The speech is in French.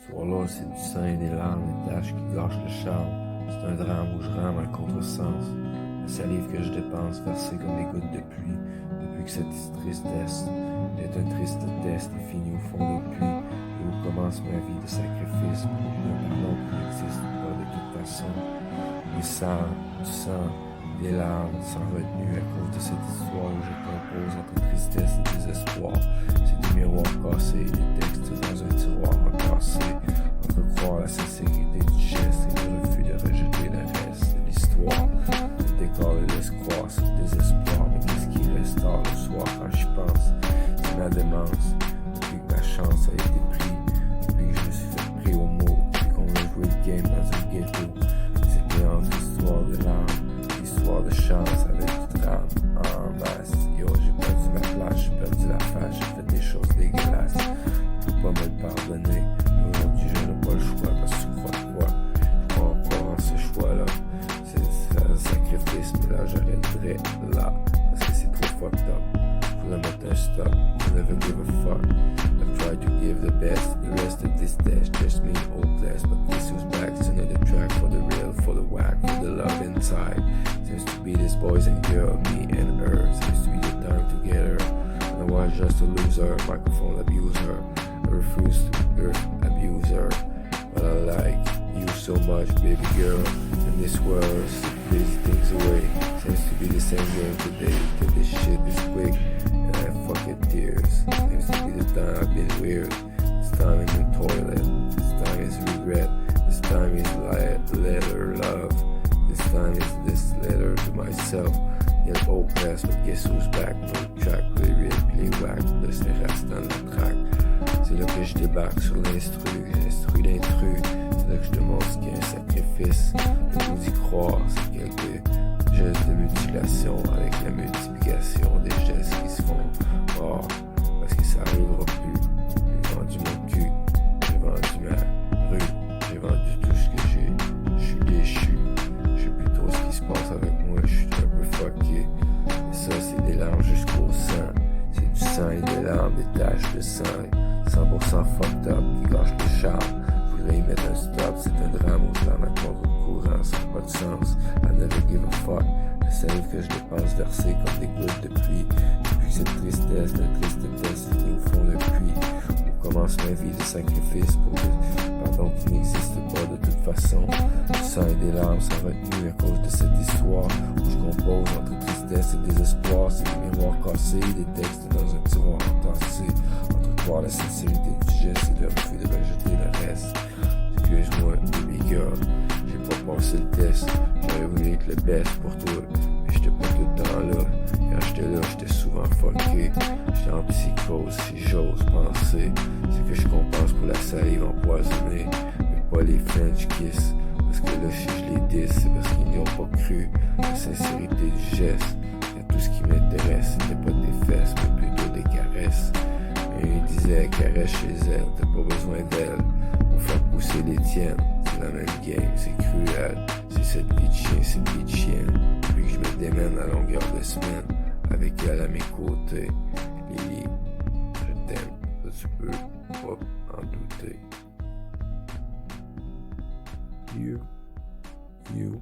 histoire-là, c'est du sang et des larmes, des taches qui gâchent le charme. C'est un drame où je rame à contresens. La salive que je dépense, versée comme des gouttes de pluie, depuis que cette tristesse est un triste test et finit au fond d'un puits, et où commence ma vie de sacrifice, d'un pardon qui n'existe pas de toute façon. Du sang, des larmes sans retenue à cause de cette histoire où je compose entre tristesse et désespoir. C'est des miroirs cassés, des textes dans un tiroir entassé, entre croire la sincérité du geste et le refus de rejeter le reste de l'histoire. Le décor le laisse croire, c'est le désespoir, mais qu'est-ce qui reste tard le soir quand j'y pense? C'est ma démence, depuis que ma chance a été prise, depuis que je me suis fait pris au mot, depuis qu'on a joué le game dans un ghetto. C'était entre histoire de larmes, histoire de chance avec du drame en masse. Yo, j'ai perdu ma place, j'ai perdu la face, j'ai fait des choses dégueulasses. Je peux pas me le pardonner, mais aujourd'hui je n'ai pas le choix parce que tu crois quoi? Je crois encore en ce choix-là. C'est un sacrifice, mais là j'arrêterai là parce que c'est trop fucked up. Je voulais mettre un stop, I never give a fuck. I've tried to give the best, the rest of this dash just me hopeless. But this was back, it's another track for the real, for the whack, for the love inside. Seems to be this boys and girl, me and her. Seems to be the time together. And I was just a loser, microphone abuser. I refuse to abuse her. But I like you so much, baby girl. In this world, these things away. Seems to be the same game today. That this shit is quick, and I fucking tears. Seems to be the time I've been weird. This time in the toilet. This time is regret. This time is letter love. This time is this letter to myself. Yet hopeless, but guess who's back? No track, play real, play whack. Là c'est restant la track. C'est là que je débarque sur l'instru l'intrus. C'est là que je te montre ce qu'est un sacrifice. Le goût d'y croire, c'est quelques gestes de mutilation avec la multiplication des gestes qui se font rares. Parce que ça arrivera plus. J'ai vendu mon cul, j'ai vendu ma rue, j'ai vendu tout ce que j'ai. Je suis déchu, je sais plus trop ce qui se passe avec moi, je suis un peu fucké. Et ça c'est des larmes jusqu'au sang. C'est du sang et des larmes, des taches de sang. 100% fucked up qui gâche le charme. Je voudrais y mettre un stop, c'est un drame où je l'en accorde au courant, ça n'a pas de sens. I never give a fuck. La salive que je dépense versée comme des gouttes de pluie. Depuis que cette tristesse, la tristesse finit au fond d'un puits. Où commence ma vie de sacrifice pour des pardons qui n'existent pas de toute façon. Du sang et des larmes sans retenue à cause de cette histoire où je compose entre tristesse et désespoir. C'est des miroirs cassés, des textes dans un tiroir entassé. Voir la sincérité du geste et le refus de rejeter le reste. Excuse-moi, baby girl, j'ai pas passé le test. J'aurais voulu être le best pour toi, mais j'étais pas tout le temps là. Quand j'étais là, j'étais souvent fucké. J'étais en psychose, si j'ose penser. C'est que je compense pour la salive empoisonnée, mais pas les French kiss. Parce que là, si je les dis, c'est parce qu'ils n'y ont pas cru. La sincérité du geste, et tout ce qui m'intéresse, c'était pas des fesses, mais plutôt des caresses. Et il disait caresse chez elle, t'as pas besoin d'elle pour faire pousser les tiennes. C'est la même game, c'est cruel. C'est cette vie de chien, cette vie de chien. Puis que je me démène à longueur de semaine, avec elle à mes côtés. Lily, je t'aime, ça tu peux pas en douter. You.